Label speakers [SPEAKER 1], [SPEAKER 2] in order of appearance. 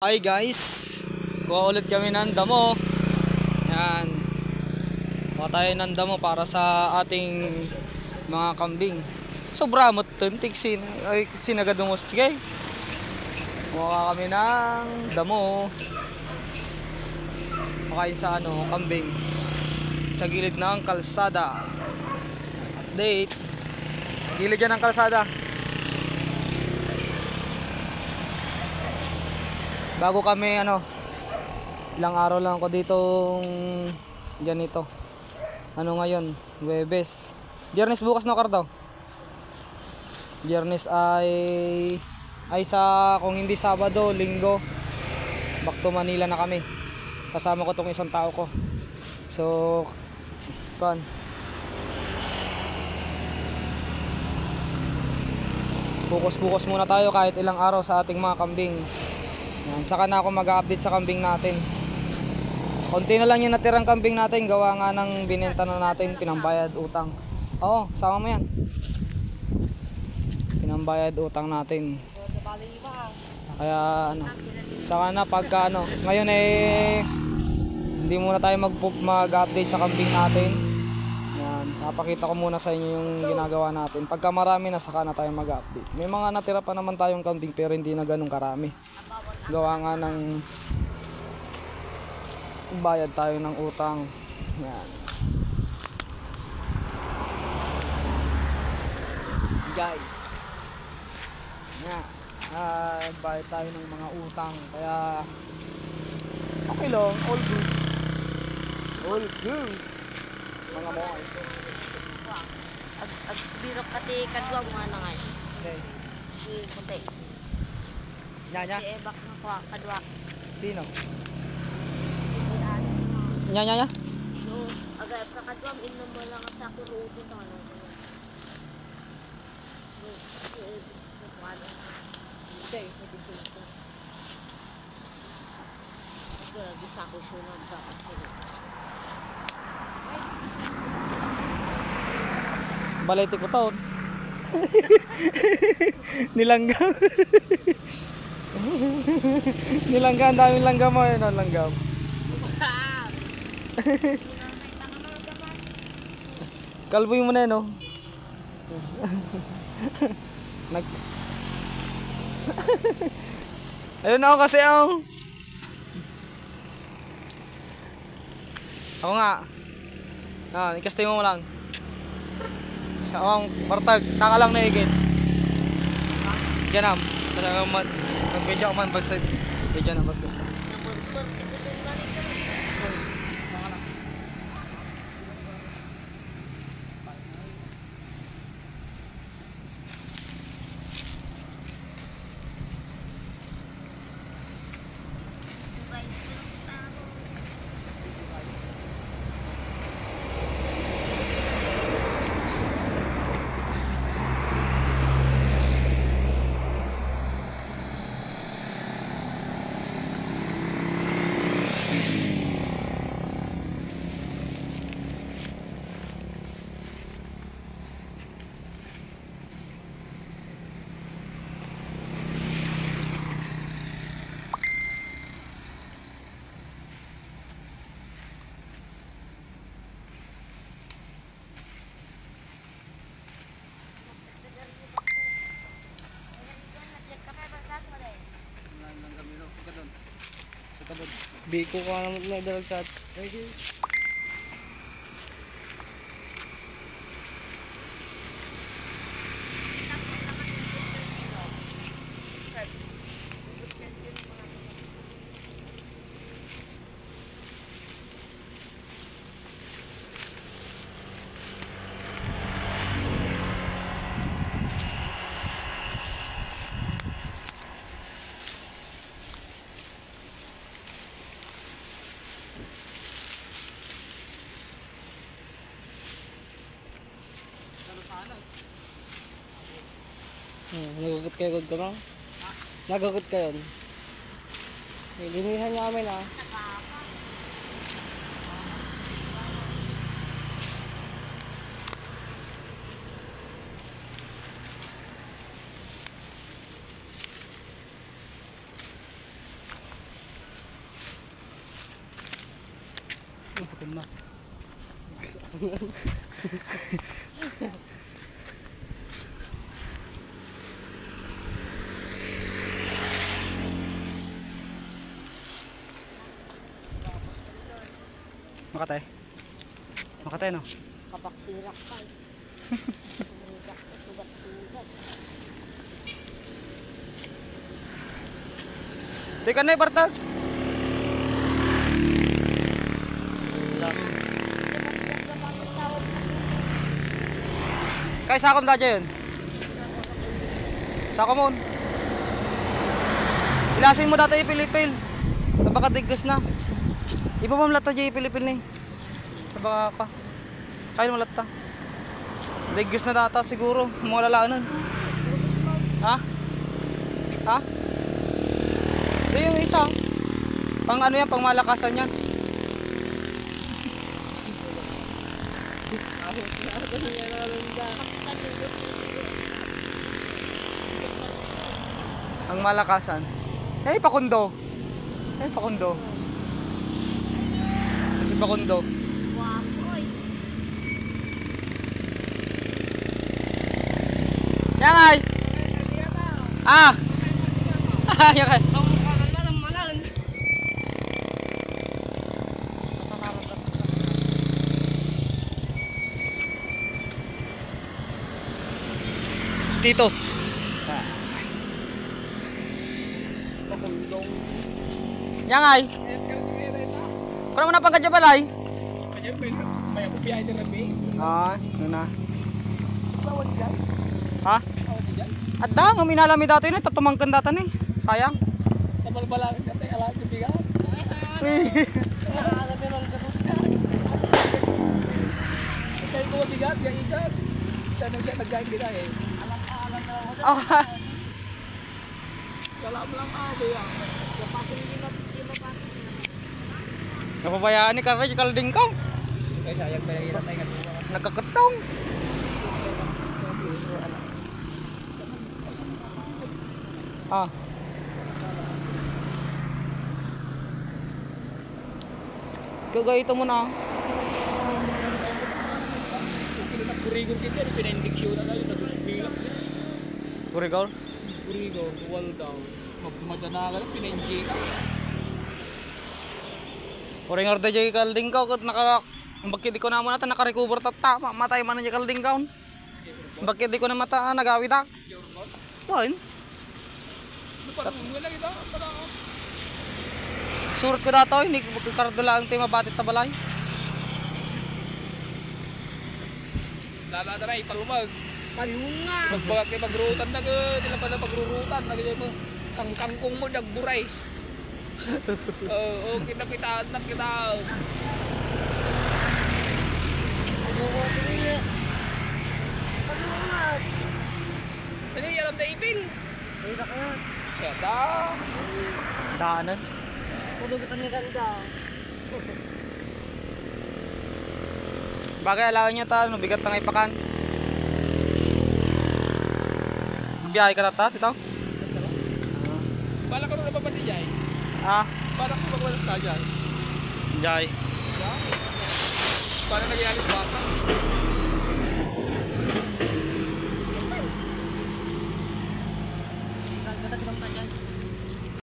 [SPEAKER 1] Hi guys, kuha ulit kami ng damo. Yan, kuha tayo ng damo para sa ating mga kambing. Sobra mo tuntik sinagadungos. Sige, kuha kami ng damo. Pakain sa kambing sa gilid ng kalsada. Update, gilid yan ng kalsada. Bago kami ilang araw lang ako ditong ganito. Ngayon? Huwebes. Biyernes bukas no, Cardo? Biyernes ay kung hindi Sabado, Linggo, back to Manila na kami. Kasama ko tong isang tao ko. So, Bukas muna tayo kahit ilang araw sa ating mga kambing. Yan, saka na ako mag-update sa kambing natin. Konti na lang yung natirang kambing natin, gawa nga ng binenta na natin, pinambayad utang. Oo, sama mo yan. Pinambayad utang natin. Kaya saka na pagka ngayon hindi muna tayo mag-update sa kambing natin. Yan, napakita ko muna sa inyo yung ginagawa natin. Pagka marami na, saka na tayo mag-update. May mga natira pa naman tayong kambing pero hindi na ganun karami. Gawa nga ng bayad tayo ng utang. Yan. Guys. Yan. Bayad tayo ng mga utang. Kaya okay lang. All goods. All goods. Mga moy.
[SPEAKER 2] Birok kati kadwa mo na nga.
[SPEAKER 1] Okay.
[SPEAKER 2] Si Kunti.
[SPEAKER 1] Nya.
[SPEAKER 2] Si Ebak na kwa kadwa.
[SPEAKER 1] Sino?
[SPEAKER 2] Sino?
[SPEAKER 1] Nya.
[SPEAKER 2] No, aga ka kadwa inom mo lang sa kuruto to ano.
[SPEAKER 1] Okay.
[SPEAKER 2] Bisa ko sunod sa kasi.
[SPEAKER 1] Balete ko taon. Nilanggam. Nilanggam, ang daming langgam mo yun, langgam. Kalboy mo na yun, Ayun ako kasi ako nga. Ikastay mo lang. Siya ang partag, taka lang na higit. Yan talagang mag-video ako man basta. Video na basta. Biko ka naman na dalagkat. Thank you. Nagagot kayo ka no? Nagagot kayo. Linihan niya amin
[SPEAKER 3] Gutom na. Makatay. Makatay no?
[SPEAKER 2] Kapaksirak pa eh. Sumidak na, sugat-sugat.
[SPEAKER 1] Di ka na Bartag. Kay sakom da yun. Sakomon. Ilasin mo dati ipilipil. Napakatigos na. Iba pa malata dyan ipilipil ni. Sabaka ka. Kaya mo malata. Digos na data siguro. Mga lalaanan. Ha? Ha? Ito yung isa. Pang ano yan, pang malakasan yan. Ang malakasan. Eh, pakundo. Eh, pakundo. Kasi pakundo.
[SPEAKER 2] Wapoy.
[SPEAKER 1] Yan ay! Ah! Yan ay! Dito. Yang ay. Para mo na pang kadyabalay. Ah, ano na. Ha? At da, nga minalami dati na, tatumangkan data ni. Sayang.
[SPEAKER 3] Tabalbalang kasi alam ko bigat. Kaya ko mabigat, yung ikan. Siya nang siya nagkain din eh.
[SPEAKER 1] Oh.
[SPEAKER 3] Salam lang ako yan.
[SPEAKER 2] Kapasin di mapasok.
[SPEAKER 1] Napabayaan ni Karaj, kalding ka.
[SPEAKER 3] Kaya sayang tayo ilan tayo nga.
[SPEAKER 1] Nagkakatong. Ah. Kagayito mo na.
[SPEAKER 3] Kung nagkurigor kita, pinaindiksyon na tayo, nag-spill.
[SPEAKER 1] Kurigor?
[SPEAKER 3] Kurigor, wall down. Magmadana ka lang, pinainjik.
[SPEAKER 1] Kurigor da jay kalding ka. Bakit di ko na mo natin nakarecover tama. Matay man na jay kalding ka. Bakit di ko na mata nagawid ak? Fine.
[SPEAKER 3] Wala kita, para ako.
[SPEAKER 1] Surut ko dato, hindi kardula ang tema batit na balay.
[SPEAKER 3] Lalata na, ipalumag.
[SPEAKER 2] Palunga.
[SPEAKER 3] Magbagak kayo magrutan na ka, nila pa na magrurutan. Nagyay mo, kangkangkong mo, nagburay. Oo, kita-kitaan na kita.
[SPEAKER 2] Palunga.
[SPEAKER 3] Ano yung alam na ipil?
[SPEAKER 2] Ay, na kaya.
[SPEAKER 3] Kaya
[SPEAKER 1] Daanan.
[SPEAKER 2] Pudugitan ni ganda.
[SPEAKER 1] Bagay alawan niya ta, bigat na ipakan. Biyahe ka tata, dito?
[SPEAKER 3] bala ka rin napapati dyan.
[SPEAKER 1] Ah,
[SPEAKER 3] Bala ko magwalas ka dyan.
[SPEAKER 1] jay.
[SPEAKER 3] Para nagyari sa baka.